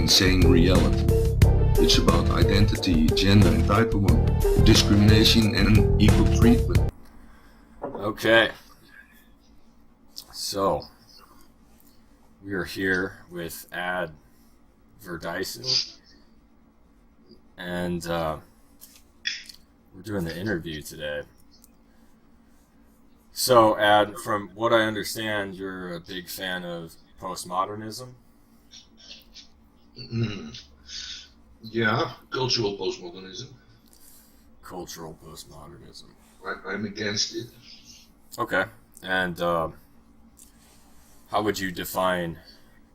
insane reality. It's about identity, gender entitlement, discrimination and equal treatment. Okay, so we are here with Ad Verdiesen, and we're doing the interview today. So, Ad, from what I understand, you're a big fan of postmodernism. Yeah, cultural postmodernism. Cultural postmodernism. I'm against it. Okay, and how would you define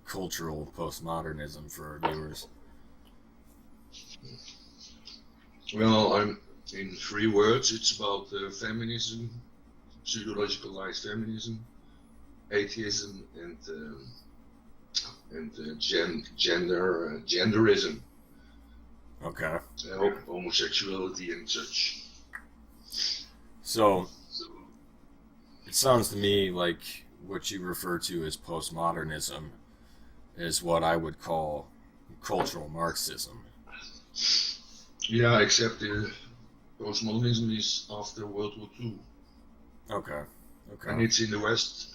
cultural postmodernism for our viewers? Well, I'm in 3 words. It's about feminism, pseudological lies feminism, atheism, and genderism. Okay. Homosexuality and such. So, it sounds to me like what you refer to as postmodernism is what I would call cultural Marxism. Yeah, except postmodernism is after World War II. Okay. And it's in the West.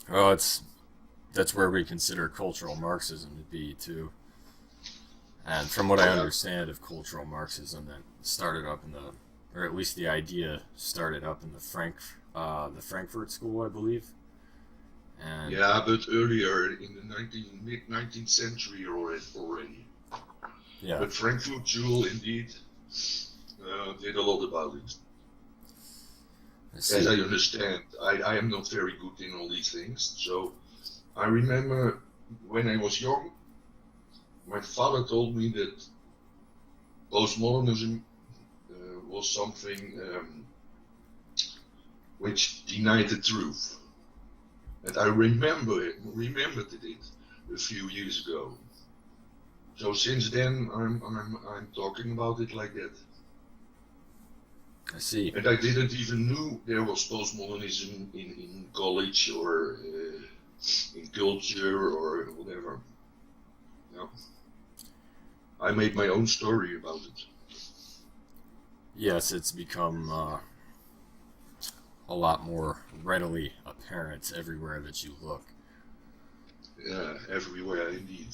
Well, that's where we consider cultural Marxism to be too. And from what I understand of cultural Marxism, that started up or at least the idea started up in the Frankfurt School, I believe. And yeah, but earlier in the mid-19th century already. Yeah. But Frankfurt School indeed did a lot about it. As I understand, I am not very good in all these things. So I remember when I was young, my father told me that postmodernism was something which denied the truth. And I remembered it a few years ago. So since then, I'm talking about it like that. I see. And I didn't even know there was postmodernism in college or in culture or whatever. No. I made my own story about it. Yes, it's become a lot more readily apparent everywhere that you look. Yeah, everywhere indeed.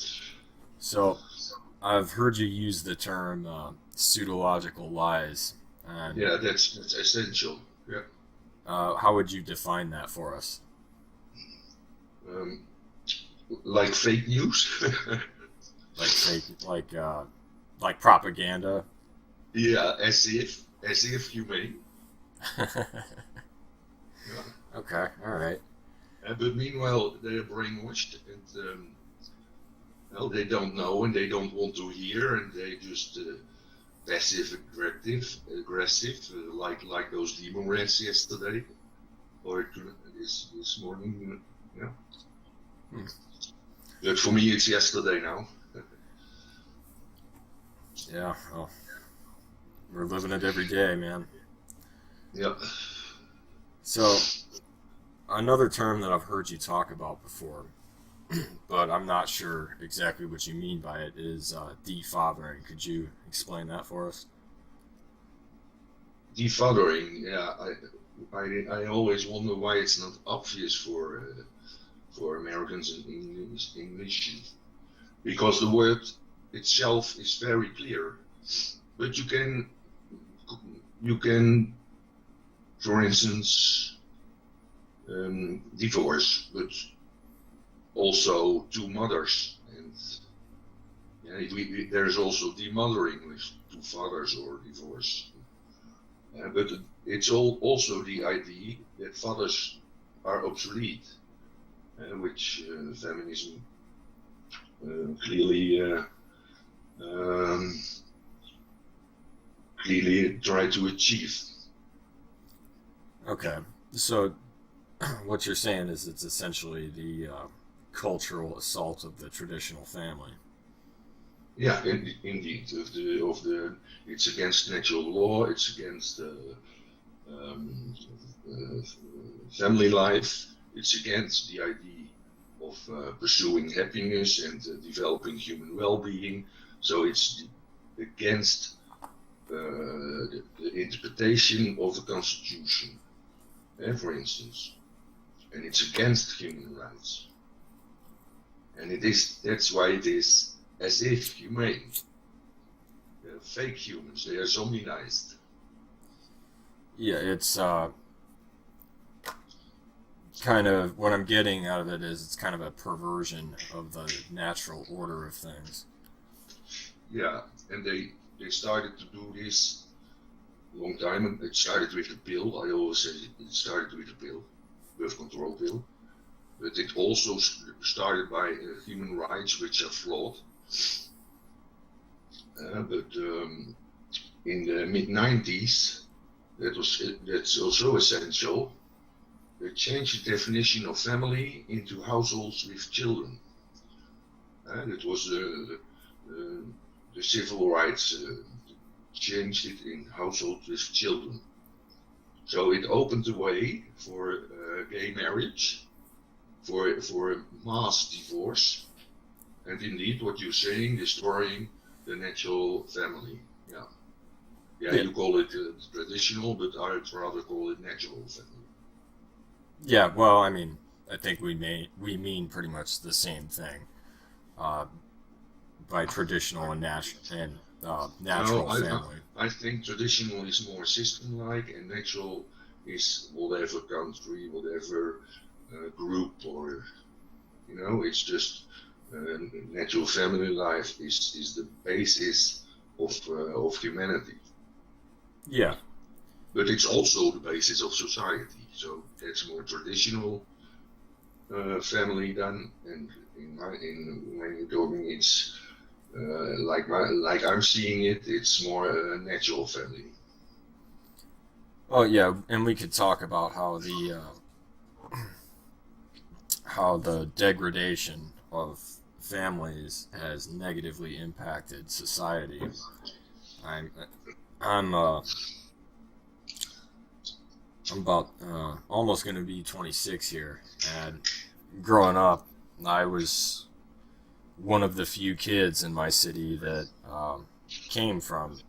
So, I've heard you use the term pseudological lies. And, yeah, that's essential. Yeah. How would you define that for us? Like fake news. like propaganda. Yeah, as if you may. Yeah. Okay, all right. But meanwhile, they are brainwashed, and well, they don't know and they don't want to hear, and they just passive aggressive, like those demon rats yesterday, or this morning. Yeah. But for me, it's yesterday now. Yeah, well, we're living it every day, man. Yeah. So, another term that I've heard you talk about before, but I'm not sure exactly what you mean by it, is defathering. Could you explain that for us? Defathering, yeah. I always wonder why it's not obvious for Americans in English, because the word itself is very clear. But you can, for instance, divorce, but also 2 mothers, and there is also demothering with 2 fathers or divorce. But it's also the idea that fathers are obsolete, which feminism clearly try to achieve. Okay, so what you're saying is it's essentially the cultural assault of the traditional family. Yeah, indeed. It's against natural law. It's against family life. It's against the idea pursuing happiness and developing human well-being. So it's against the interpretation of the Constitution, for instance, and it's against human rights. And that's why it is as if humane. They're fake humans, they are zombie-ized. Yeah, it's kind of what I'm getting out of it is it's kind of a perversion of the natural order of things. Yeah, and they started to do this a long time, and it started with the pill. I always say it started with the pill, birth control pill. But it also started by human rights, which are flawed. But in the mid-90s, that's also essential. They changed the definition of family into households with children. That was the civil rights changed it in households with children. So it opened the way for gay marriage, for mass divorce, and indeed what you're saying, destroying the natural family. Yeah. You call it traditional, but I'd rather call it natural family. Yeah, well, I mean, I think we mean pretty much the same thing by traditional and natural family. I think traditional is more system-like, and natural is whatever country, whatever group, or it's just natural family life is the basis of humanity. Yeah. But it's also the basis of society. So that's more traditional family done, and when you're talking, it's like I'm seeing it, it's more a natural family. Oh yeah, and we could talk about how the degradation of families has negatively impacted society. I'm about almost going to be 26 here, and growing up, I was one of the few kids in my city that came from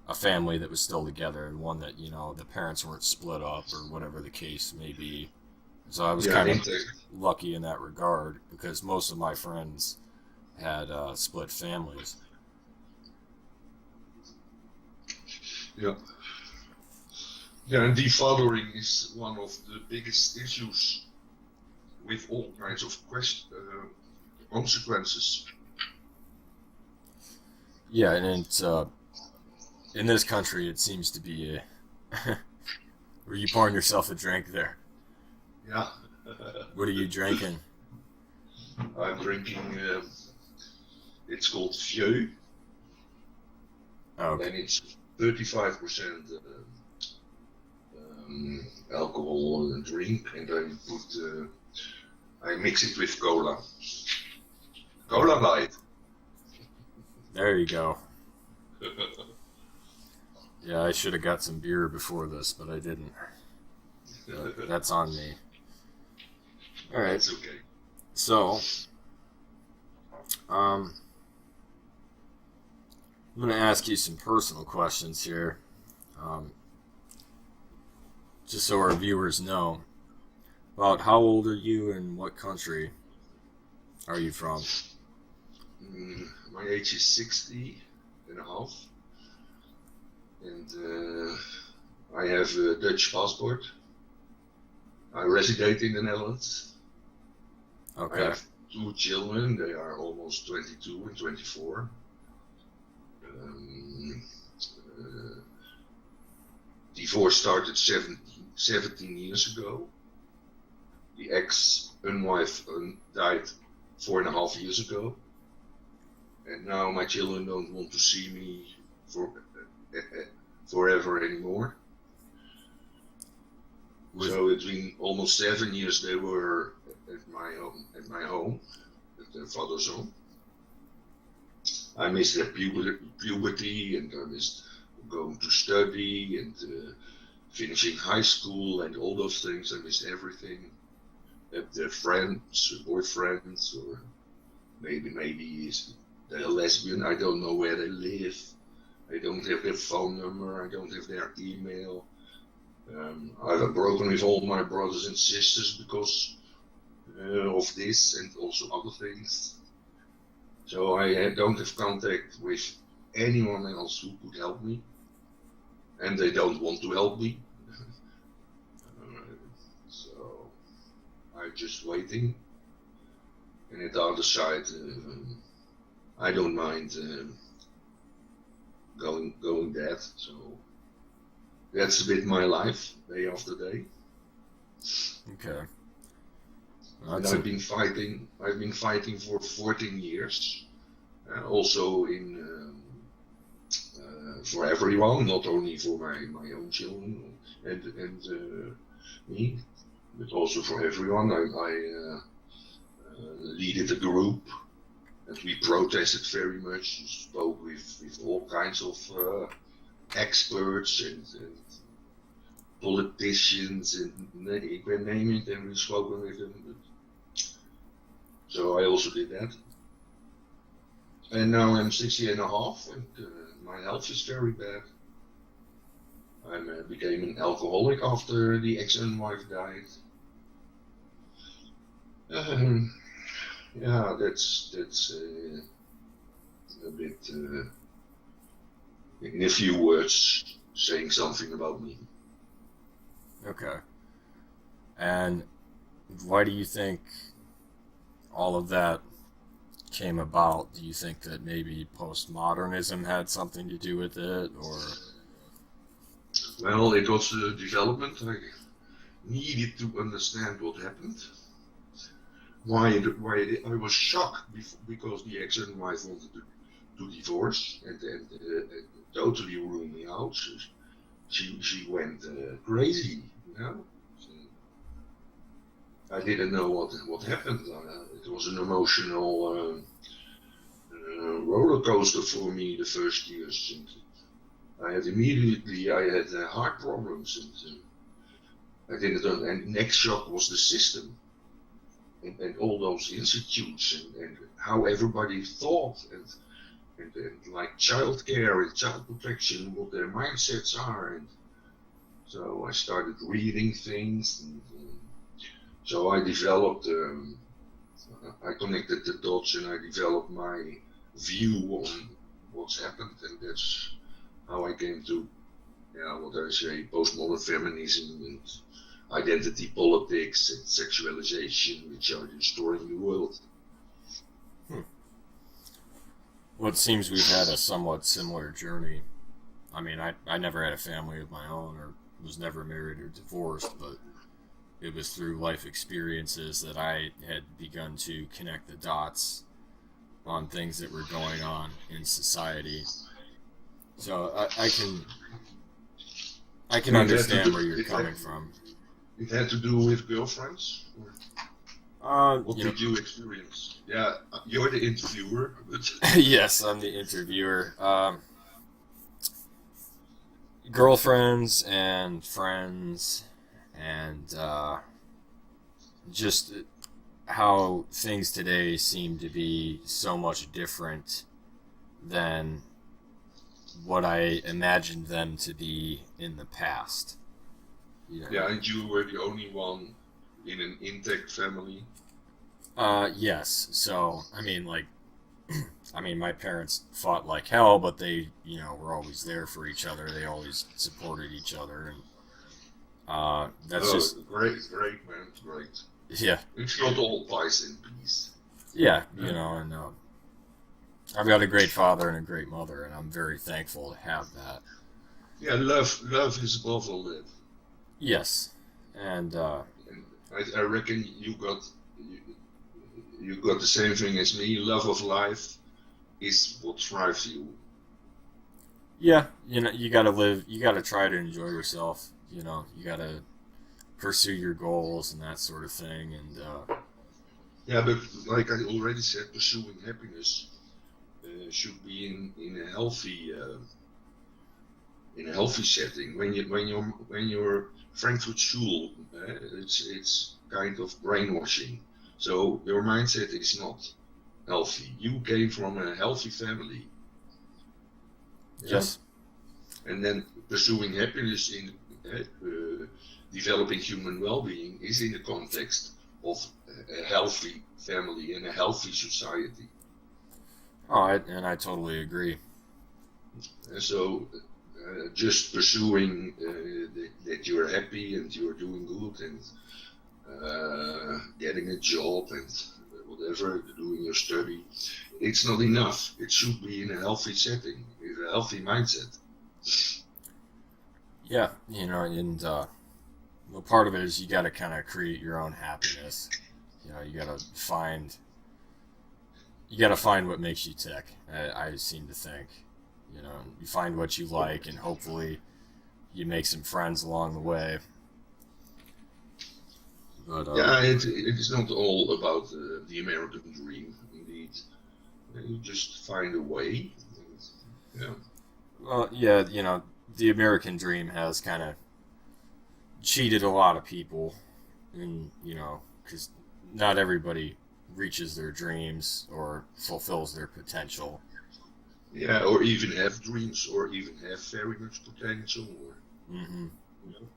a family that was still together, and one that the parents weren't split up or whatever the case may be. So I was kind of lucky in that regard, because most of my friends had split families. Yeah. Yeah, and defathering is one of the biggest issues with all kinds of consequences. Yeah, and it's in this country it seems to be were you pouring yourself a drink there? Yeah. What are you drinking? I'm drinking, it's called Vieux. Okay. And it's 35% alcohol drink, and I mix it with cola. Cola Light. There you go. Yeah, I should have got some beer before this, but I didn't. But that's on me. All right. That's okay. So, I'm going to ask you some personal questions here, just so our viewers know. About how old are you and what country are you from? My age is 60 and a half, and I have a Dutch passport. I reside in the Netherlands. Okay. I have 2 children. They are almost 22 and 24. Divorce started 17 years ago. The ex-wife died 4.5 years ago. And now my children don't want to see me forever anymore. So it's been almost 7 years they were at my home, at their father's home. I missed their puberty, and I missed going to study and finishing high school and all those things. I missed everything. their friends, boyfriends, or maybe they're lesbian. I don't know where they live. I don't have their phone number. I don't have their email. I've broken with all my brothers and sisters because of this and also other things. So I don't have contact with anyone else who could help me, and they don't want to help me. So I'm just waiting. And at the other side, I don't mind going dead. So that's a bit my life, day after day. Okay. And I've been fighting for 14 years, also for everyone, not only for my own children and me, but also for everyone. I leaded a group, and we protested very much. Spoke with all kinds of experts and politicians, and ik ben name it, and we've spoken with them. So I also did that. And now I'm 60 and a half, and my health is very bad. I became an alcoholic after the ex and wife died. Yeah, that's a bit, in a few words, saying something about me. Okay. And why do you think all of that came about? Do you think that maybe postmodernism had something to do with it, or? Well, it was a development. I needed to understand what happened. Why I was shocked because the ex and wife wanted to divorce and totally ruined me out. She went crazy, you know. I didn't know what happened. It was an emotional roller coaster for me the first years. And I had heart problems, and I didn't. And next shock was the system, and all those institutes, and how everybody thought, and like child care and child protection, what their mindsets are, and so I started reading things. So I developed, I connected the dots, and I developed my view on what's happened, and that's how I came to, what I say, postmodern feminism and identity politics and sexualization, which are destroying the world. Well, it seems we've had a somewhat similar journey. I mean, I never had a family of my own, or was never married or divorced, but it was through life experiences that I had begun to connect the dots on things that were going on in society. So I can understand where you're coming from. It had to do with girlfriends? What did you experience? Yeah, you're the interviewer. But yes, I'm the interviewer. Girlfriends and friends, and just how things today seem to be so much different than what I imagined them to be in the past. Yeah, and you were the only one in an intact family. Yes. So, my parents fought like hell, but they, were always there for each other. They always supported each other, and that's just great, man, great. Yeah. It's not all pies and peas. Yeah, and I've got a great father and a great mother, and I'm very thankful to have that. Yeah, love is above all that. Yes, and I reckon you got the same thing as me. Love of life is what drives you. Yeah, you gotta live. You gotta try to enjoy yourself. You gotta pursue your goals and that sort of thing. And yeah, but like I already said, pursuing happiness should be in a healthy in a healthy setting. When you're Frankfurt School, it's kind of brainwashing. So your mindset is not healthy. You came from a healthy family. Yes. And then pursuing happiness in developing human well-being is in the context of a healthy family and a healthy society. And I totally agree. And so just pursuing that you're happy and you're doing good and getting a job and whatever, doing your study, it's not enough. It should be in a healthy setting, with a healthy mindset. Yeah, and well, part of it is you got to kind of create your own happiness. You got to find what makes you tick. I seem to think, you find what you like, and hopefully you make some friends along the way. But yeah, it is not all about the American dream. Indeed, you just find a way. And, yeah. Well, yeah, the American dream has kind of cheated a lot of people, and because not everybody reaches their dreams or fulfills their potential. Yeah, or even have dreams, or even have very much potential. Or, Mm-hmm. you know.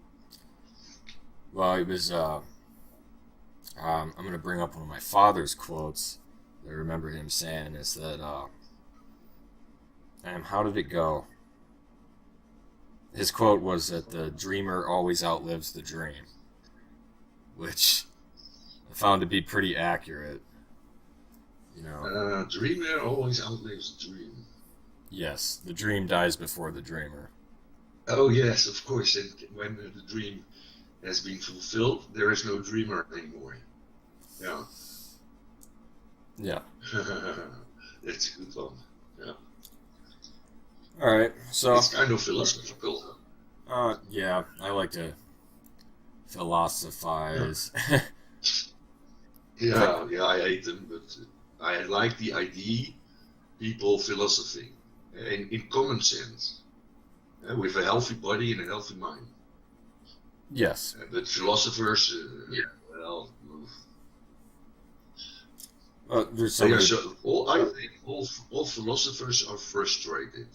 Well, it was. I'm going to bring up one of my father's quotes. I remember him saying is that, how did it go? His quote was that the dreamer always outlives the dream, which I found to be pretty accurate. Dreamer always outlives the dream. Yes, the dream dies before the dreamer. Oh yes, of course. And when the dream has been fulfilled, there is no dreamer anymore. Yeah. Yeah. That's a good one. Yeah. All right, so it's kind of philosophical. yeah, I like to philosophize. Yeah, I hate them, but I like the idea people philosophing in common sense, with a healthy body and a healthy mind. Yes. But philosophers, well, there's so many... I think all philosophers are frustrated,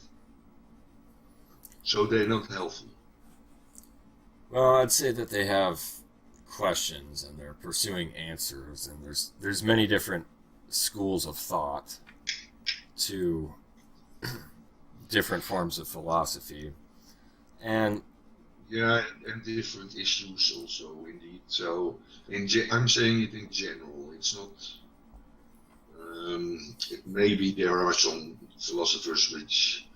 so they're not healthy. Well, I'd say that they have questions and they're pursuing answers, and there's many different schools of thought to different forms of philosophy, and yeah, and different issues also, indeed. So I'm saying it in general. It's not. Maybe there are some philosophers which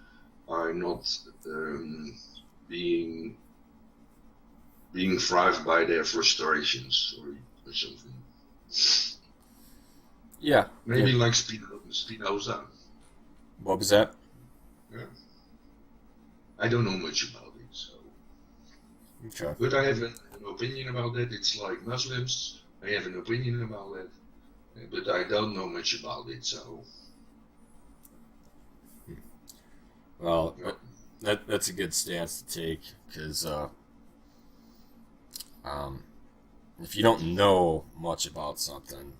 are not being thrived by their frustrations or something. Yeah. Maybe like Spinoza. What was that? Yeah. I don't know much about it, so. Okay. But I have an opinion about that. It's like Muslims. I have an opinion about that, but I don't know much about it, so. Well, that's a good stance to take, because if you don't know much about something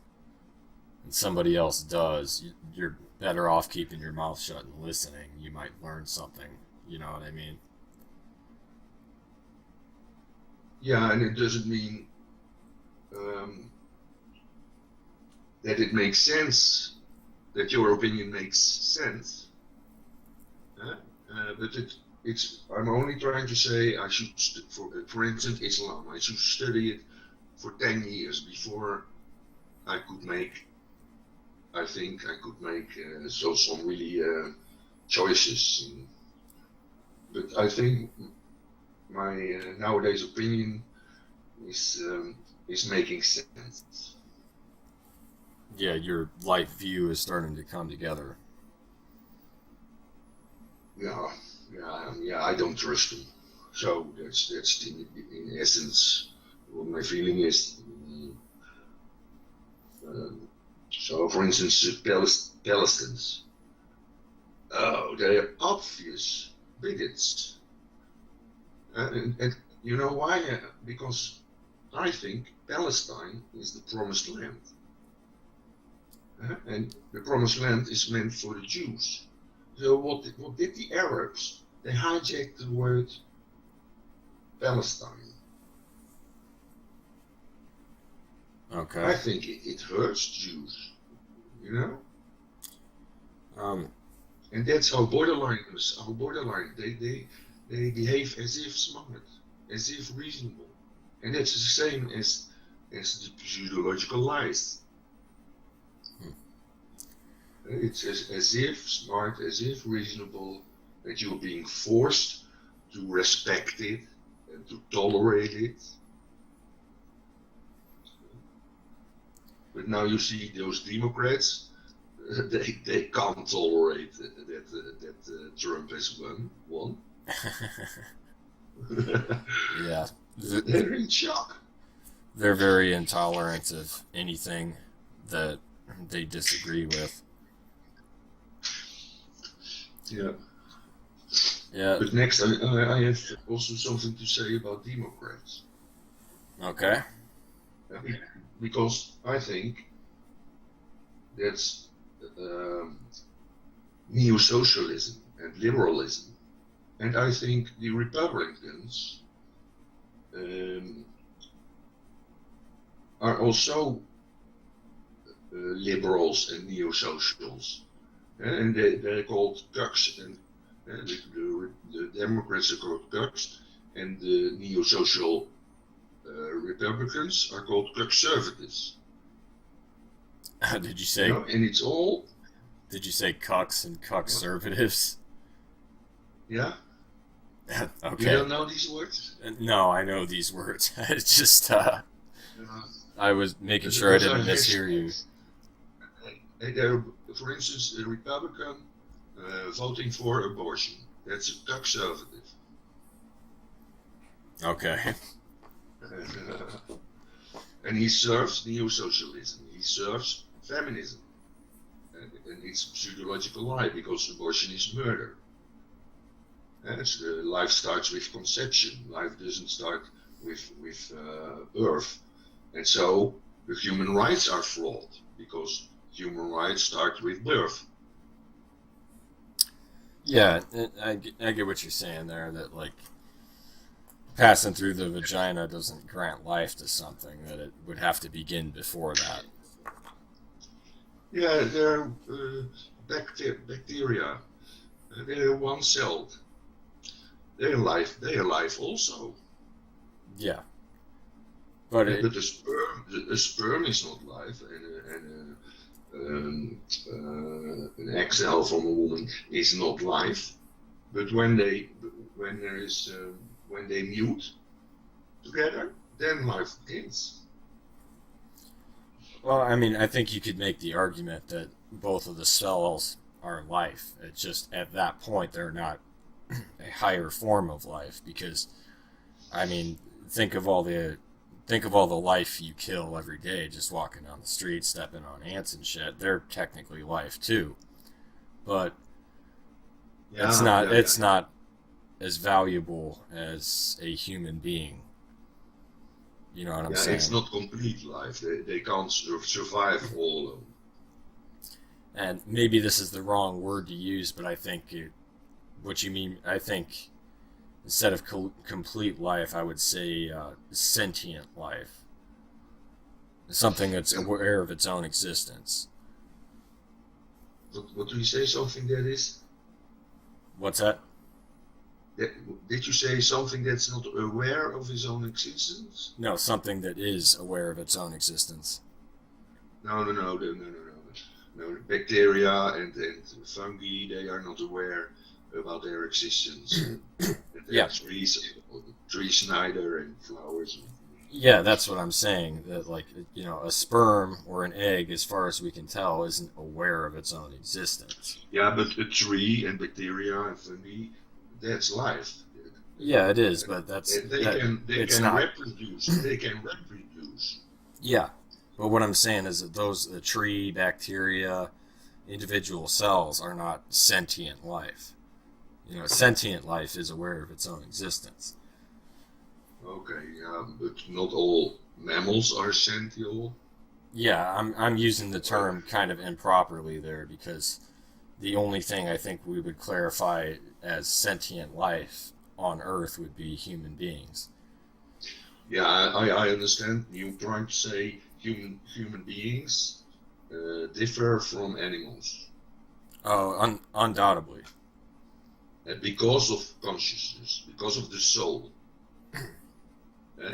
and somebody else does, you're better off keeping your mouth shut and listening. You might learn something. You know what I mean? Yeah, and it doesn't mean that it makes sense, that your opinion makes sense. But it's. I'm only trying to say I should, for instance, Islam. I should study it for 10 years before I could make. I think I could make some really choices. But I think my nowadays opinion is making sense. Yeah, your life view is starting to come together. Yeah, I don't trust them. So that's in essence what my feeling is. So, for instance, Palestinians. Oh, they are obvious bigots. And you know why? Because I think Palestine is the promised land. And the promised land is meant for the Jews. So what did the Arabs? They hijacked the word Palestine. Okay. I think it hurts Jews, you know? And that's how borderline is. How borderline they behave as if smart, as if reasonable, and that's the same as the pseudological lies. It's as if smart, as if reasonable, that you're being forced to respect it and to tolerate it. But now you see those Democrats, they can't tolerate that Trump has won. Yeah. They're in shock. They're very intolerant of anything that they disagree with. Yeah. Yeah. But next, I have also something to say about Democrats. Okay. Because I think that's neo-socialism and liberalism. And I think the Republicans are also liberals and neo-socials. And they're called cucks, and the Democrats are called cucks, and the neo-social Republicans are called conservatives. Did you say? And it's all. Did you say cucks and conservatives? Yeah. Okay. You don't know these words? No, I know these words. It's just I was making sure I didn't mishear you. For instance, a Republican voting for abortion. That's a conservative. Okay. And he serves neo-socialism. He serves feminism. And it's a pseudological lie, because abortion is murder. Life starts with conception. Life doesn't start with birth. And so the human rights are flawed, because human rights start with birth. Yeah, I get what you're saying there, that like passing through the vagina doesn't grant life to something, that it would have to begin before that. Yeah, they're bacteria. They're one-celled. They're alive also. Yeah. But a sperm is not life, and an egg cell from a woman is not life. But when they mute together, then life begins. Well, I mean, I think you could make the argument that both of the cells are life. It's just at that point they're not a higher form of life, because, I mean, think of all the life you kill every day, just walking down the street, stepping on ants and shit. They're technically life too, but it's not as valuable as a human being. You know what I'm saying? It's not complete life. They can't survive all alone. And maybe this is the wrong word to use, but I think what you mean, I think instead of complete life, I would say sentient life. Something that's aware of its own existence. What do you say? Something that is? What's that? Did you say something that's not aware of its own existence? No, something that is aware of its own existence. No. Bacteria and fungi, they are not aware about their existence. Yeah. Trees neither, and flowers. Yeah, that's what I'm saying. That, like, you know, a sperm or an egg, as far as we can tell, isn't aware of its own existence. Yeah, but a tree and bacteria and fungi, that's life. Yeah, it is, but they can reproduce. They can reproduce. Yeah, but what I'm saying is that the tree, bacteria, individual cells are not sentient life. You know, sentient life is aware of its own existence. Okay, but not all mammals are sentient. Yeah, I'm using the term kind of improperly there because the only thing I think we would clarify as sentient life on Earth would be human beings. Yeah, I understand. You're trying to say human beings differ from animals Oh, undoubtedly. because of consciousness, because of the soul.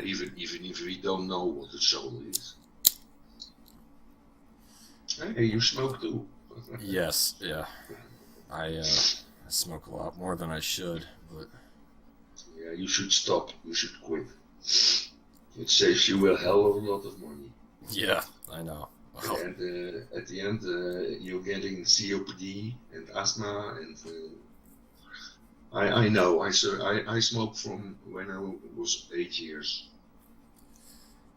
Even if we don't know what the soul is. Hey, you smoke too. Yes, yeah. I smoke a lot more than I should, but Yeah, you should stop. You should quit. It saves you a hell of a lot of money. yeah, I know. Well, And at the end, you're getting COPD and asthma, and I know. I smoked from when I was 8 years.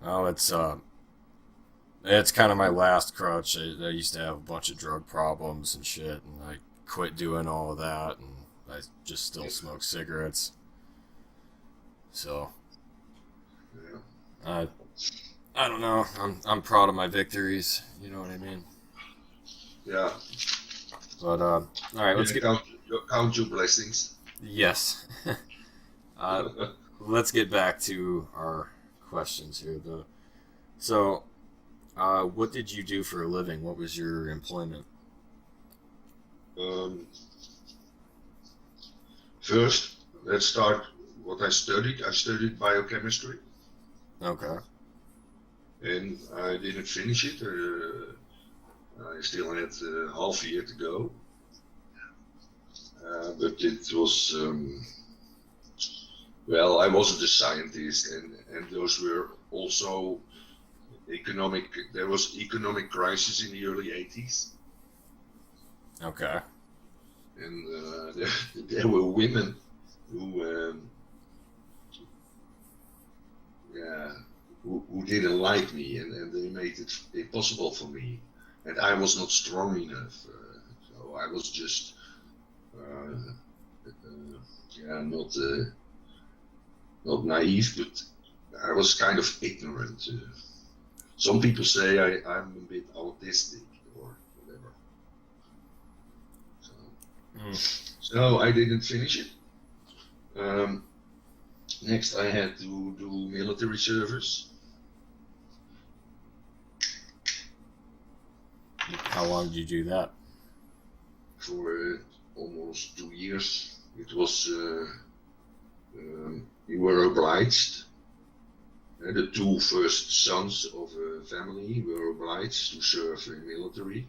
oh, it's kind of my last crutch. I used to have a bunch of drug problems and shit, and I quit doing all of that, and I just still smoke cigarettes. So Yeah. I I don't know. I'm proud of my victories. You know what I mean? Yeah. But all right, let's get Count your blessings. yes. uh, let's get back to our questions here, though. So, what did you do for a living? What was your employment? Um, First, let's start what I studied. I studied biochemistry, Okay. and I didn't finish it. I still had half a year to go, but it was well. I wasn't a scientist, and those were also economic. There was economic crisis in the early '80s, Okay. and there were women who yeah, who didn't like me, and they made it impossible for me, and I was not strong enough, so I was just yeah, not naive, but I was kind of ignorant. Some people say I'm a bit autistic or whatever. So, so I didn't finish it. Next, I had to do military service. How long did you do that? For almost 2 years. It was we were obliged. The two first sons of a family were obliged to serve in military.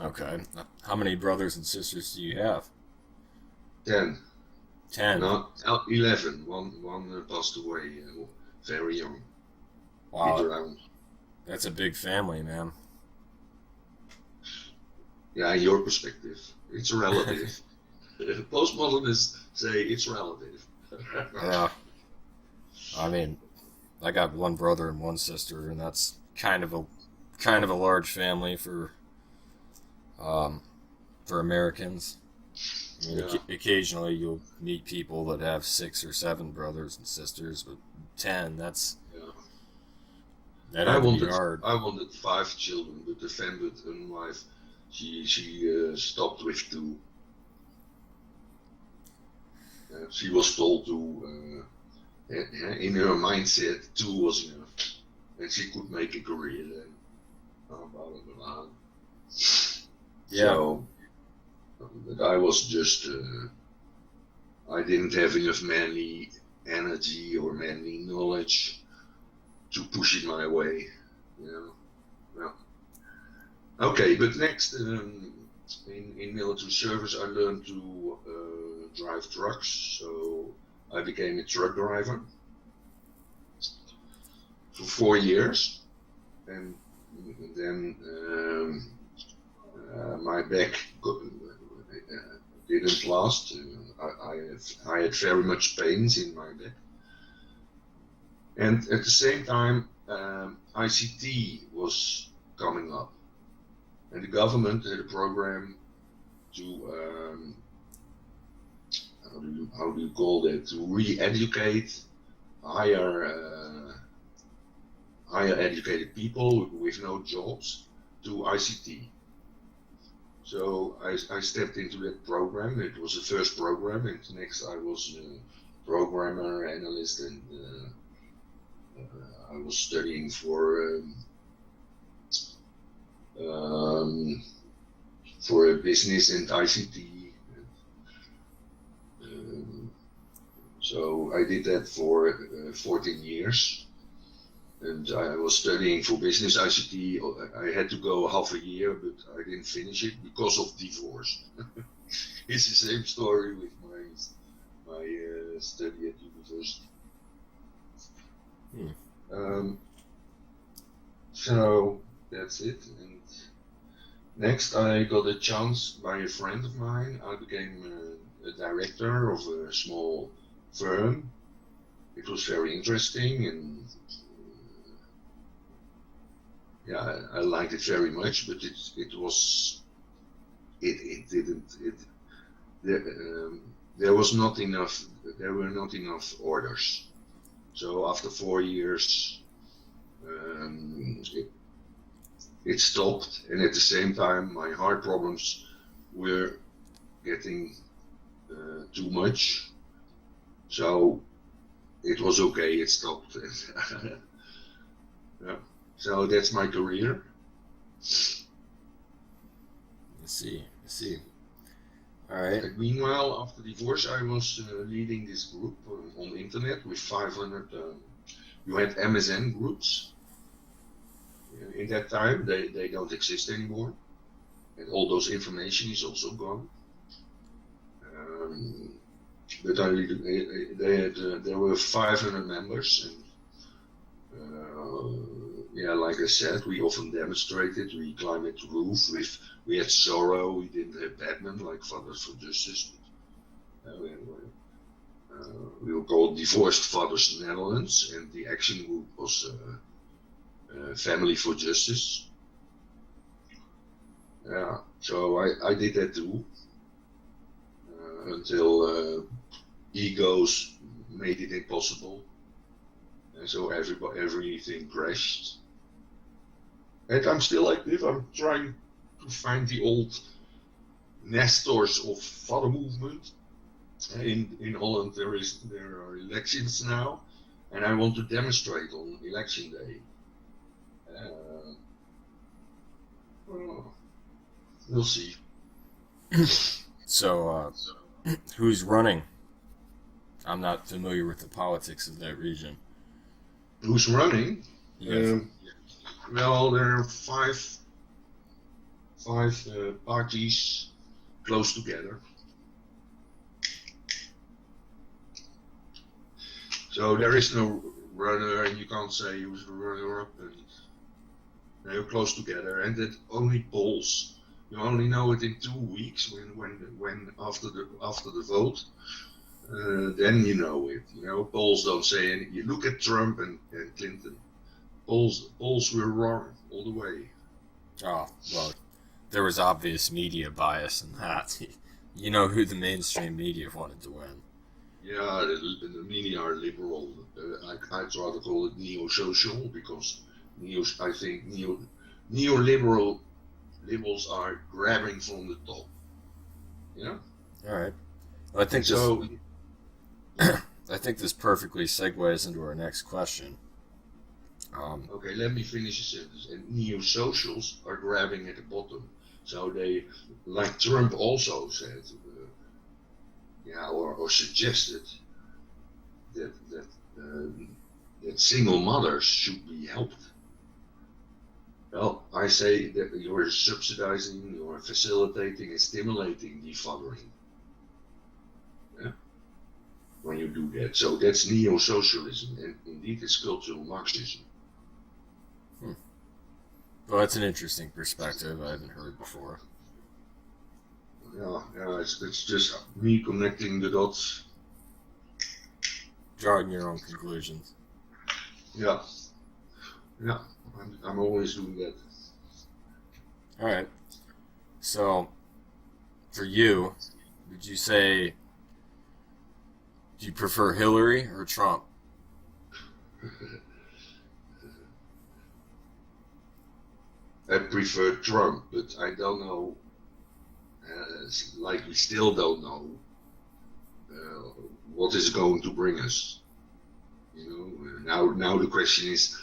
Okay. How many brothers and sisters do you have? 10, 10. no, 11. One passed away very young, Wow. mid-round. That's a big family, man. Yeah, in your perspective, it's relative. Postmodernists say it's relative. Yeah. I mean, I got one brother and one sister, and that's kind of a large family for Americans. I mean, Yeah. occasionally you'll meet people that have 6 or 7 brothers and sisters, but 10, Yeah. that had to be hard. I wanted 5 children, but the offended wife, she stopped with 2. She was told to, in her mindset, 2 was enough, and she could make a career then. Blah, blah, blah. Yeah. So, but I was just, I didn't have enough manly energy or manly knowledge to push it my way, you know. Well, okay, but next, in military service, I learned to drive trucks, so I became a truck driver for 4 years, and then my back didn't last. I had very much pains in my back, and at the same time, ICT was coming up, and the government had a program to how do you call that, to re-educate higher higher educated people with no jobs to ICT. So I stepped into that program. It was the first program, and next I was a programmer, analyst, and I was studying for a business and ICT. So I did that for 14 years. And I was studying for business ICT. I had to go half a year, but I didn't finish it because of divorce. It's the same story with my study at university. So that's it. And next, I got a chance by a friend of mine. I became a director of a small firm. It was very interesting, and yeah, I liked it very much. But there was not enough. There were not enough orders. So after 4 years, it stopped, and at the same time, my heart problems were getting too much. So it was okay. It stopped. Yeah. So that's my career. I see. All right. And meanwhile, after divorce, I was leading this group on the internet with 500. You had MSN groups. In that time, they don't exist anymore, and all those information is also gone. But there were 500 members, and yeah, like I said, we often demonstrated. We climbed the roof. We had sorrow. We didn't have Batman like Fathers for Justice. We were called Divorced Fathers Netherlands, and the action group was Family for Justice. Yeah, so I did that too until egos made it impossible, and so everything crashed. And I'm still active. I'm trying to find the old nestors of father movement. In Holland there are elections now, and I want to demonstrate on election day. Well, we'll see. So, who's running? I'm not familiar with the politics of that region. Who's running? Yes. Well, there are five parties close together. So there is no runner, and you can't say who's the runner-up, and they're close together, and it only polls. You only know it in 2 weeks when after the vote. Then you know it. You know, polls don't say anything. You look at Trump and Clinton. Polls were wrong all the way. Oh, well, there was obvious media bias in that. You know who the mainstream media wanted to win. Yeah, the media are liberal. I'd rather call it neo-social, because I think neoliberals are grabbing from the top. Yeah. All right. Well, I think so. I think this perfectly segues into our next question. Okay, let me finish the sentence. And neo-socials are grabbing at the bottom. So they, like Trump also said, or suggested that single mothers should be helped. Well, I say that you're subsidizing, you're facilitating and stimulating defathering. Yeah? When you do that. So that's neo-socialism, and indeed it's cultural Marxism. Well, that's an interesting perspective I haven't heard before. Yeah, it's just me connecting the dots. Drawing your own conclusions. Yeah, I'm always doing that. All right. So, for you, would you say Do you prefer Hillary or Trump? I prefer Trump, but I don't know. Like we still don't know what is going to bring us. Now the question is,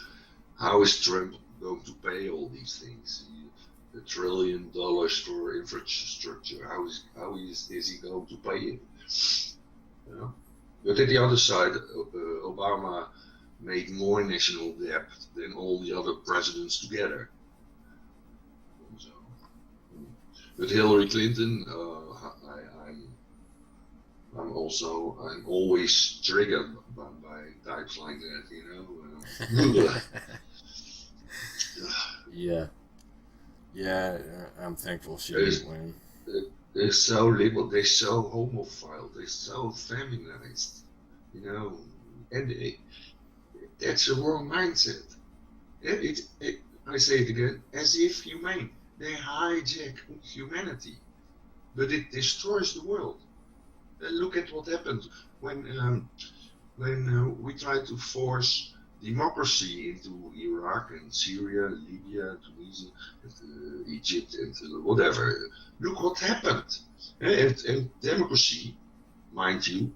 how is Trump going to pay all these things? $1 trillion for infrastructure. How is he going to pay it? But at the other side, Obama made more national debt than all the other presidents together. So, but Hillary Clinton, I'm always triggered by types like that, Yeah, I'm thankful she didn't win. They're so liberal, they're so homophile, they're so feminized, and that's a wrong mindset. I say it again, as if humane. They hijack humanity, but it destroys the world. Look at what happened when we tried to force democracy into Iraq and Syria, Libya, Tunisia, Egypt, and whatever. Look what happened. And democracy, mind you,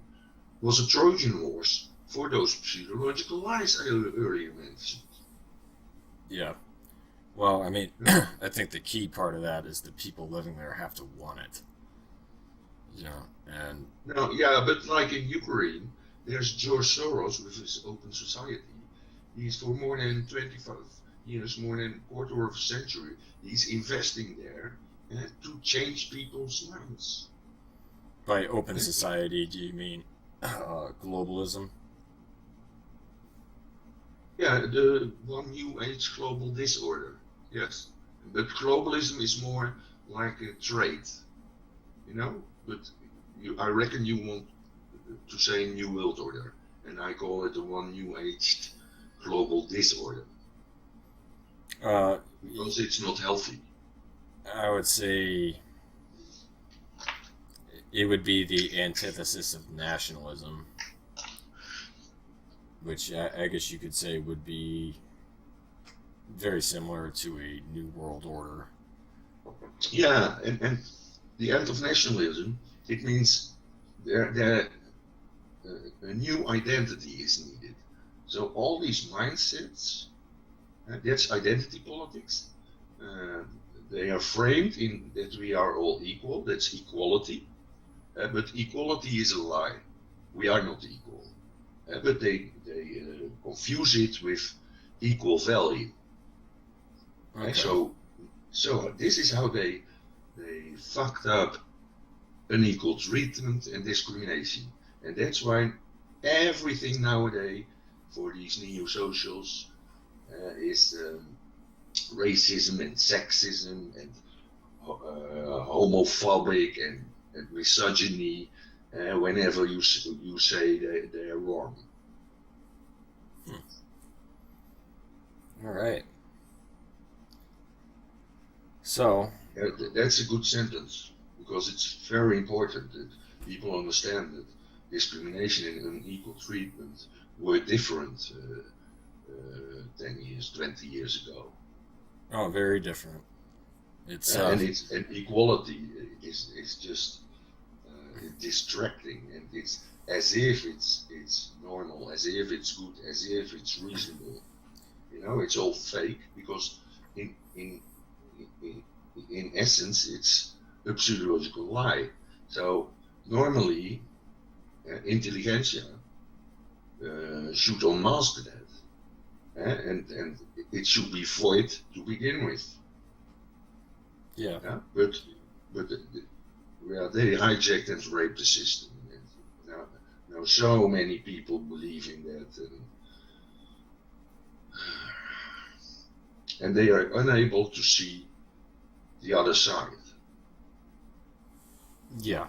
was a Trojan horse for those pseudological lies I earlier mentioned. Yeah. Well, I mean, I think the key part of that is the people living there have to want it. And no, yeah, but like in Ukraine, there's George Soros with his Open Society. He's for more than 25 years, more than a quarter of a century, he's investing there to change people's minds. By open society, do you mean globalism? Yeah, the one new age global disorder, yes. But globalism is more like a trade, But I reckon you want to say New World Order, and I call it the one new age global disorder. Because it's not healthy. I would say it would be the antithesis of nationalism, which I guess you could say would be very similar to a New World Order. Yeah, and the end of nationalism, it means a new identity is needed. So all these mindsets, that's identity politics. They are framed in that we are all equal, that's equality. But equality is a lie. We are not equal. But they confuse it with equal value. Okay. So this is how they fucked up unequal treatment and discrimination. And that's why everything nowadays for these neo-socials is racism and sexism and homophobic and misogyny whenever you say they are wrong. All right. So that's a good sentence because it's very important that people understand that discrimination and unequal treatment were different 10 years, 20 years ago. Oh, very different. It's and equality is just distracting, and it's as if it's normal, as if it's good, as if it's reasonable. It's all fake because in essence it's a pseudological lie. So normally intelligentsia should unmask that, and it should be void to begin with. Yeah. But they hijacked and raped the system. And now so many people believe in that, and they are unable to see the other side. Yeah.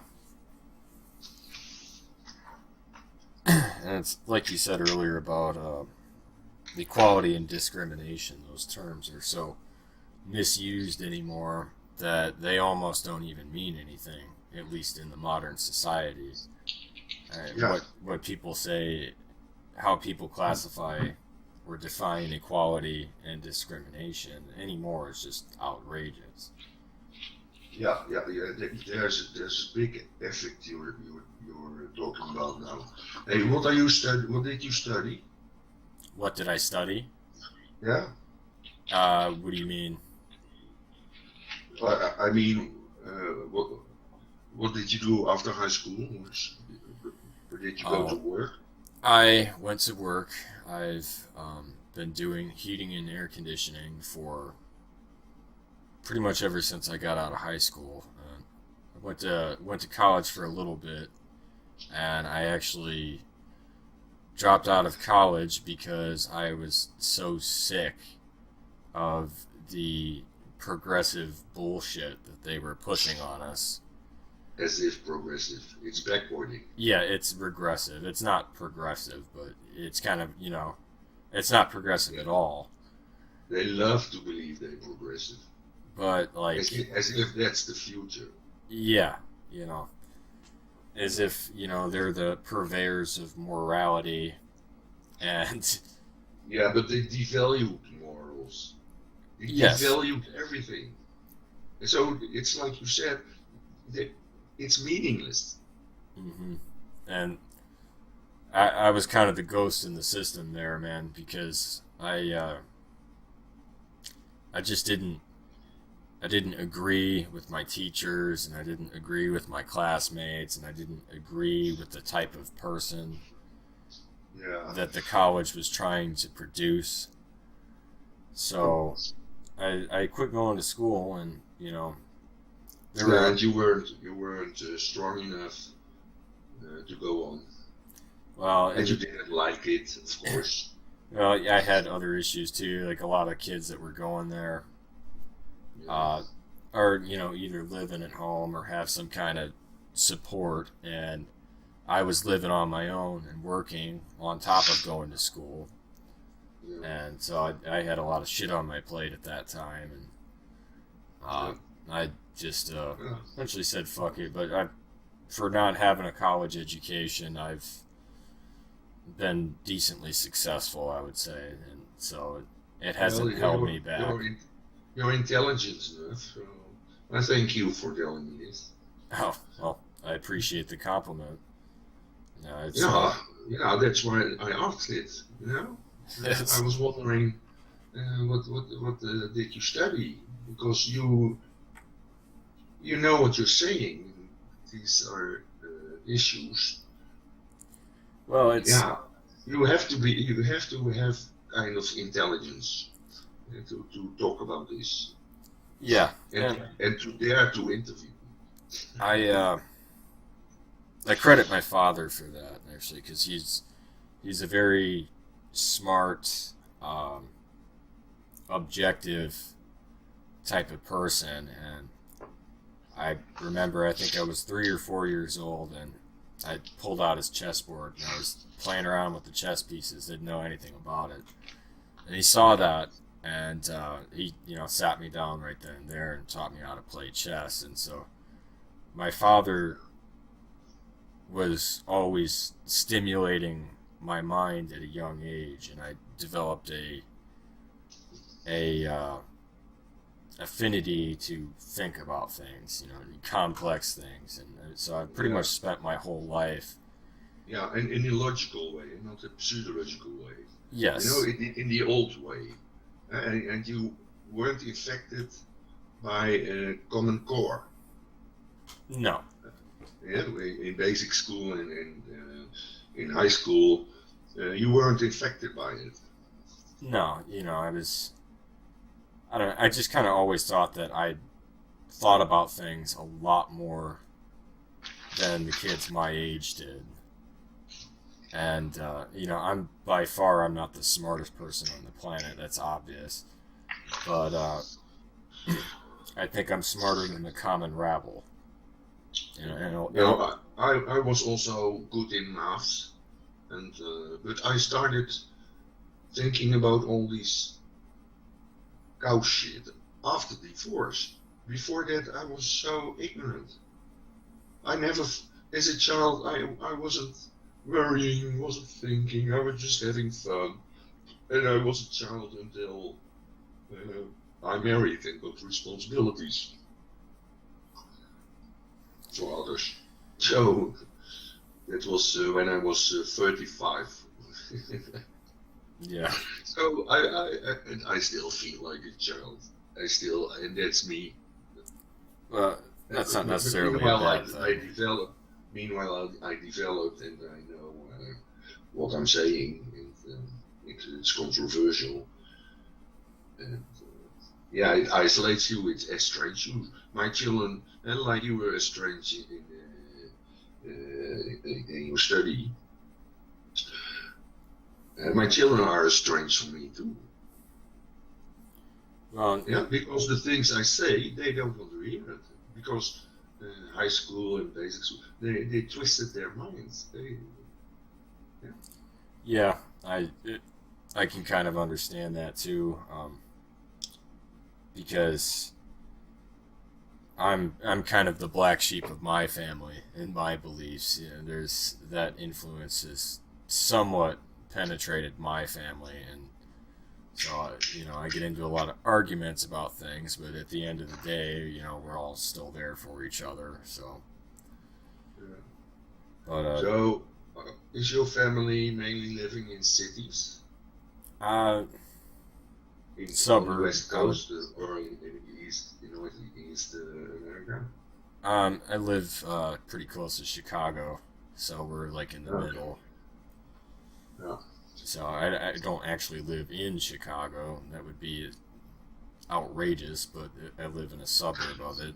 And it's like you said earlier about equality and discrimination. Those terms are so misused anymore that they almost don't even mean anything, at least in the modern society. Yeah, what people say, how people classify or define equality and discrimination anymore is just outrageous. yeah. There's a big effect you're talking about now. Hey, what are you study? What did you study? What did I study? Yeah, What do you mean? I mean, what did you do after high school? Or did you go to Oh, work? I went to work. I've been doing heating and air conditioning for pretty much ever since I got out of high school. I went to college for a little bit, and I actually dropped out of college because I was so sick of the progressive bullshit that they were pushing on us. As if progressive. It's backwarding. Yeah, it's regressive. It's not progressive, but it's kind of, it's not progressive at all. They love to believe they're progressive, But, like, as if that's the future. yeah, you know, as if, they're the purveyors of morality and, Yeah, but they devalued morals. They yes. devalued everything. And so it's like you said, that it's meaningless. hmm And I was kind of the ghost in the system there, man, because I just didn't agree with my teachers, and I didn't agree with my classmates, and I didn't agree with the type of person Yeah. that the college was trying to produce. So I quit going to school, and there Yeah, were and you weren't strong enough to go on, well, and you didn't like it, of course. well, yeah, I had other issues too, like a lot of kids that were going there, Yeah. uh, or either living at home or have some kind of support, and I was living on my own and working on top of going to school, Yeah. and so I had a lot of shit on my plate at that time, and Yeah. I just Yeah. eventually said fuck it. But for not having a college education, I've been decently successful, I would say, and so it Well, hasn't held me back. you're intelligent enough, so I thank you for telling me this. Oh well, I appreciate the compliment. It's Yeah, yeah, that's why I asked it. You know, I it's was wondering what did you study? Because you know what you're saying. These are issues. well, it's Yeah, you have to have kind of intelligence to talk about this yeah, and and to dare to interview. I I credit my father for that actually, because he's a very smart, um, objective type of person, and I remember I think I was 3 or 4 years old, and I pulled out his chessboard and I was playing around with the chess pieces, didn't know anything about it, and he saw that, and he sat me down right then and there and taught me how to play chess, and so my father was always stimulating my mind at a young age, and I developed a affinity to think about things, complex things, and so I pretty Yeah, much spent my whole life. yeah, and in a logical way, not a pseudological way. You know, Yes, in the old way, and you weren't infected by a common core. no, Yeah, in basic school and in high school, you weren't infected by it. no, I don't know, I just kind of always thought that I thought about things a lot more than the kids my age did. And I'm by far I'm not the smartest person on the planet. That's obvious, but I think I'm smarter than the common rabble. And Now, I was also good in maths, and but I started thinking about all this cow shit after divorce. Before that, I was so ignorant. I never, as a child, I wasn't worrying, wasn't thinking. I was just having fun, and I was a child until I married and got responsibilities for others. So that was when I was 35. Yeah. So I still feel like a child. And that's me. Well, that's not necessarily a Meanwhile, bad thing. I developed, and I know what I'm saying. And, it's controversial, and yeah, it isolates you. It estranges you. My children, and like you were estranged in your study. My children are estranged from me too. Well, Yeah, because the things I say, they don't want to hear it. Because high school and basic school, they twisted their minds. yeah, I can kind of understand that too, because I'm kind of the black sheep of my family and my beliefs. You know, there's that influence has somewhat penetrated my family, and so I get into a lot of arguments about things, but at the end of the day, we're all still there for each other. So, Yeah. but So, is your family mainly living in cities? On the Suburbs. West Coast or in the East, Northeast America? I live pretty close to Chicago, so we're like in the Okay. middle. Yeah. So I don't actually live in Chicago. That would be outrageous, but I live in a suburb of it.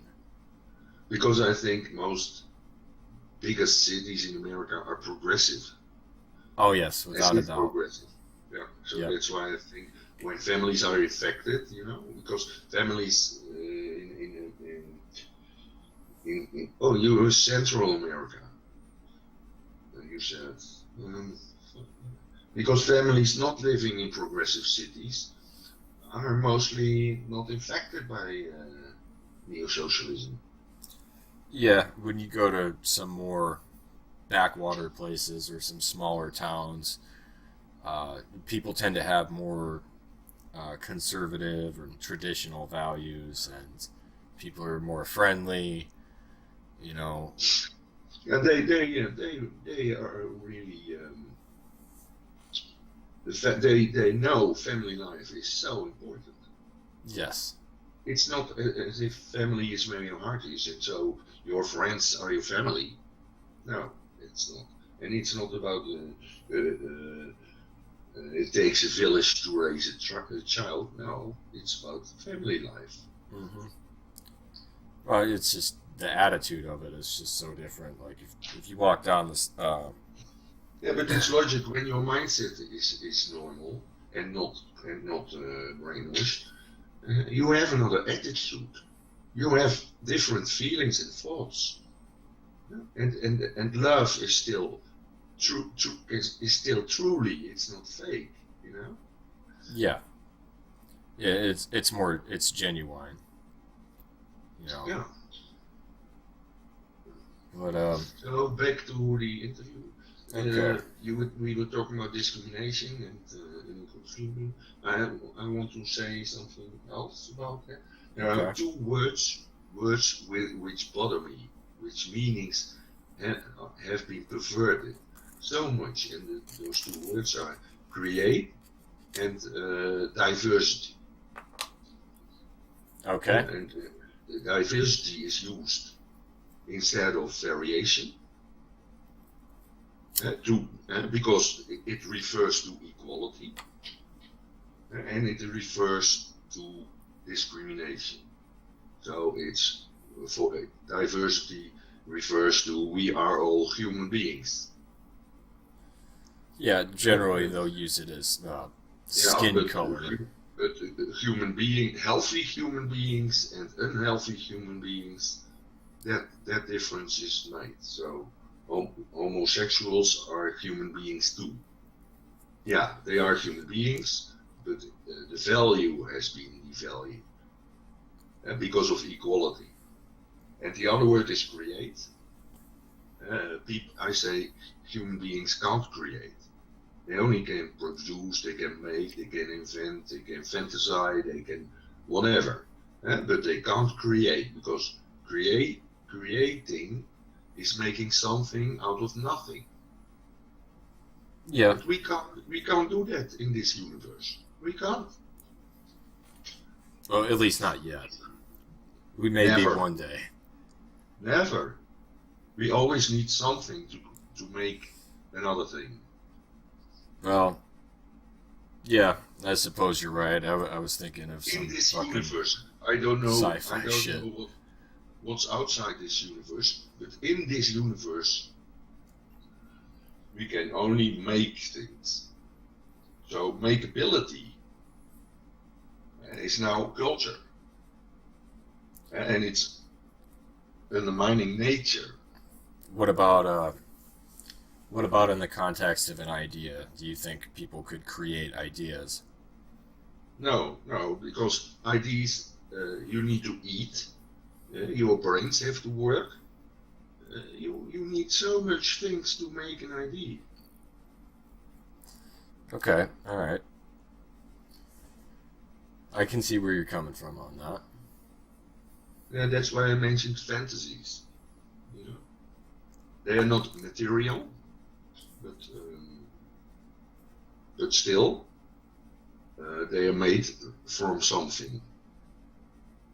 Because I think most biggest cities in America are progressive. Oh yes, without a Massive doubt. progressive. Yeah. So Yep. that's why I think when families are affected, because families oh, you were Central America, you said. Um, because families not living in progressive cities are mostly not affected by neo-socialism. Yeah, when you go to some more backwater places or some smaller towns, people tend to have more conservative or traditional values, and people are more friendly. You know, Yeah, they are really they know family life is so important. yes, It's not as if family is where your heart is, and so your friends are your family. No, it's not, and it's not about it takes a village to raise a child. No, it's about family life. hmm well, it's just the attitude of it is just so different. Like if you walk down this, Yeah, but it's logic when your mindset is normal and not brainwashed. You have another attitude. You have different feelings and thoughts, and love is still is still truly. It's not fake, you know. yeah, yeah, it's genuine. You know, Yeah. but So back to the interview. okay, We were talking about discrimination and confusion. I want to say something else about that. There are okay, two words which bother me, which meanings have been perverted so much, and those two words are create and diversity. okay, And diversity is used instead of variation. Because it refers to equality and it refers to discrimination. So it's for diversity refers to we are all human beings. yeah. Generally, And, they'll use it as yeah, skin color. but healthy human beings and unhealthy human beings, that difference is made. So homosexuals are human beings too. Yeah, they are human beings, but the value has been devalued because of equality. And the other word is create, I say human beings can't create. They only can produce, they can make, they can invent, they can fantasize, they can whatever. But they can't create, because creating is making something out of nothing. Yeah. But we can't do that in this universe. We can't. Well, at least not yet. We may Never. be one day. Never. We always need something to make another thing. Well, yeah, I suppose you're right. I was thinking of some In this fucking universe, I don't know. sci-fi I don't shit. know what's outside this universe, but in this universe, we can only make things. So makeability is now culture, and it's undermining nature. What about in the context of an idea? Do you think people could create ideas? No, because ideas you need to eat. Your brains have to work. You need so much things to make an idea. Okay, all right. I can see where you're coming from on that. That's why I mentioned fantasies. You know, they are not material, but still, they are made from something.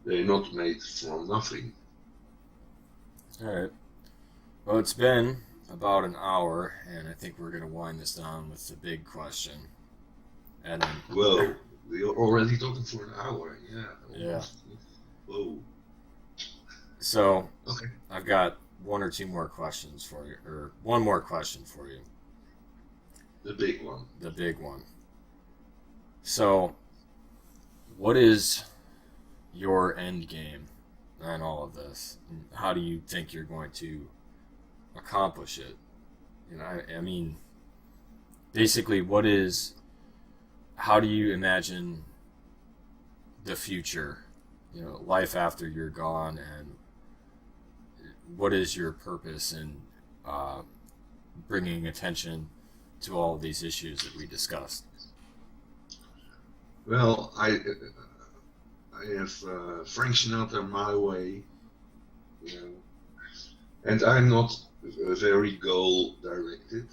They are not made from nothing. All right. Well, it's been about an hour, and I think we're going to wind this down with the big question. And then, Whoa, we're already talking for an hour. Yeah. Yeah. Whoa. So, Okay. I've got one or two more questions for you, or one more question for you. The big one. The big one. So, what is your end game on all of this? And how do you think you're going to accomplish it? You know, I mean, basically, how do you imagine the future? You know, life after you're gone, and what is your purpose in bringing attention to all of these issues that we discussed? Well, I have Frank Sinatra my way, you know, and I'm not very goal directed.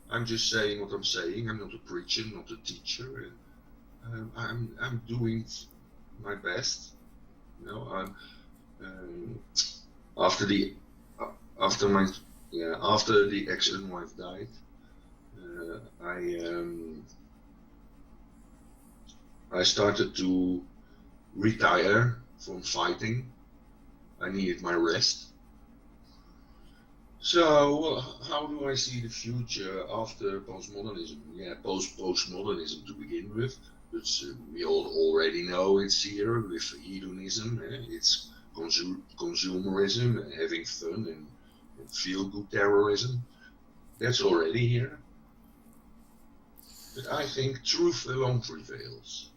I'm just saying what I'm saying. I'm not a preacher, not a teacher. I'm doing my best. You know, after the ex and wife died, I started to retire from fighting. I needed my rest. So, how do I see the future after postmodernism? Yeah, postmodernism to begin with. But we all already know it's here with hedonism. It's consumerism, having fun, and feel-good terrorism. That's already here. But I think truth alone prevails.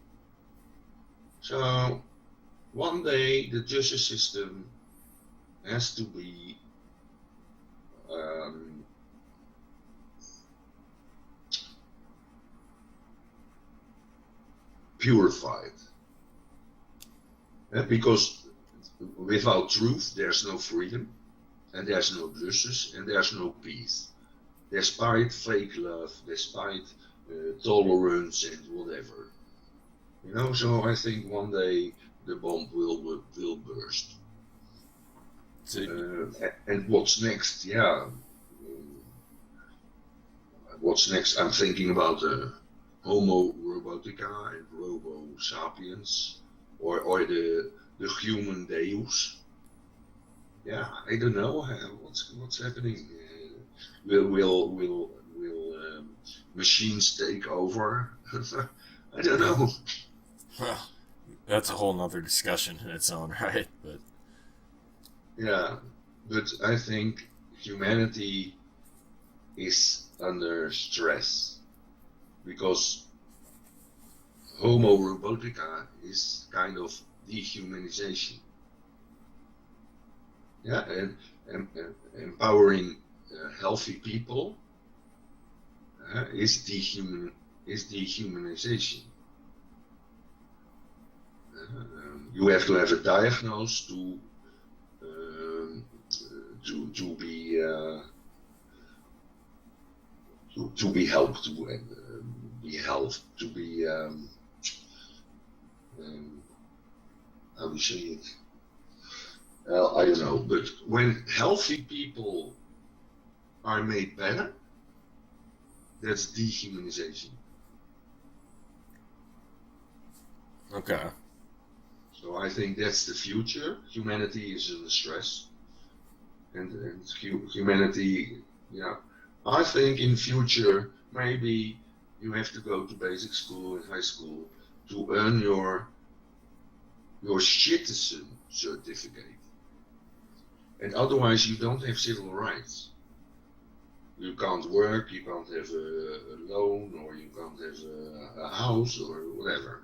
So, one day the justice system has to be purified. Because without truth there's no freedom, and there's no justice, and there's no peace. Despite fake love, despite tolerance and whatever. You know, so I think one day the bomb will burst. And what's next? Yeah. What's next? I'm thinking about Homo robotica and Robo sapiens, or the human Deus. Yeah, I don't know what's happening. Will machines take over? I don't know. Well, that's a whole nother discussion in its own right, but yeah, but I think humanity is under stress because Homo robotica is kind of dehumanization. yeah, and empowering healthy people is dehumanization. You have to have a diagnosis um, to be helped, to be health, to be how do you say it? I don't know, but when healthy people are made better, that's dehumanization. Okay. So I think that's the future. Humanity is under stress, and humanity, yeah. I think in future maybe you have to go to basic school and high school to earn your citizen certificate, and otherwise you don't have civil rights. You can't work, you can't have a loan, or you can't have a house or whatever.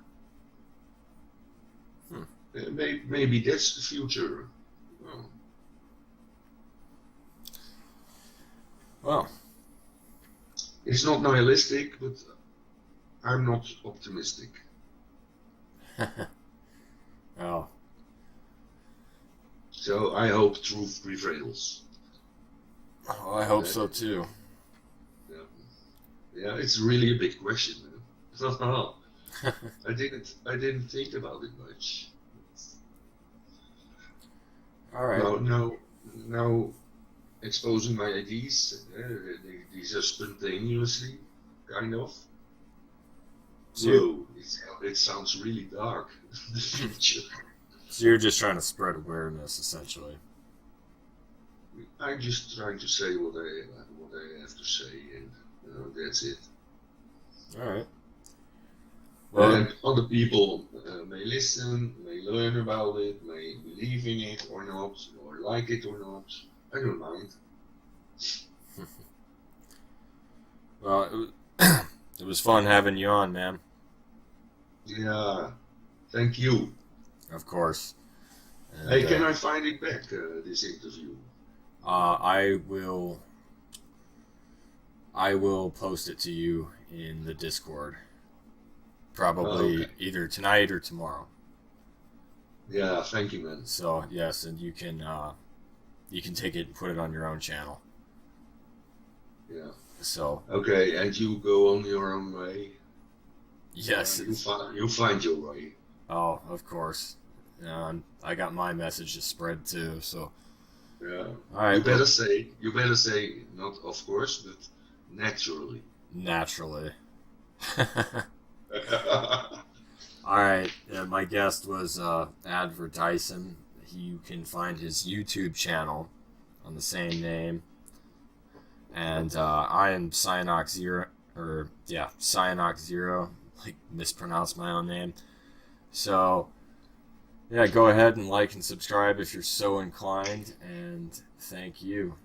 Maybe that's the future. Well, Well, it's not nihilistic, but I'm not optimistic. oh, So I hope truth prevails. I hope so too. Yeah, yeah, it's really a big question. I didn't think about it much. All right. Now exposing my ideas, these are spontaneously, kind of. So you're, Whoa, it sounds really dark. The future. so you're just trying to spread awareness, essentially. I'm just trying to say what I have to say, and that's it. All right. Well, And other people may listen, may learn about it, may believe in it or not, or like it or not. I don't mind. well, it was fun having you on, man. Yeah, thank you. Of course. And, Hey, can I find it back, this interview? I will. I will post it to you in the Discord. Probably Okay. either tonight or tomorrow. Yeah, thank you, man. So yes, and you can take it and put it on your own channel. Yeah. So Okay, and you go on your own way. yes, You find your way. oh, of course. I got my message to spread too. So Yeah. all right, well, You better say not of course, but naturally. naturally. All right, my guest was Ad Verdiesen. You can find his YouTube channel on the same name, and I am Sionnach Zero, or yeah, Sionnach Zero. Like mispronounced my own name. So yeah, go ahead and like and subscribe if you're so inclined, and thank you.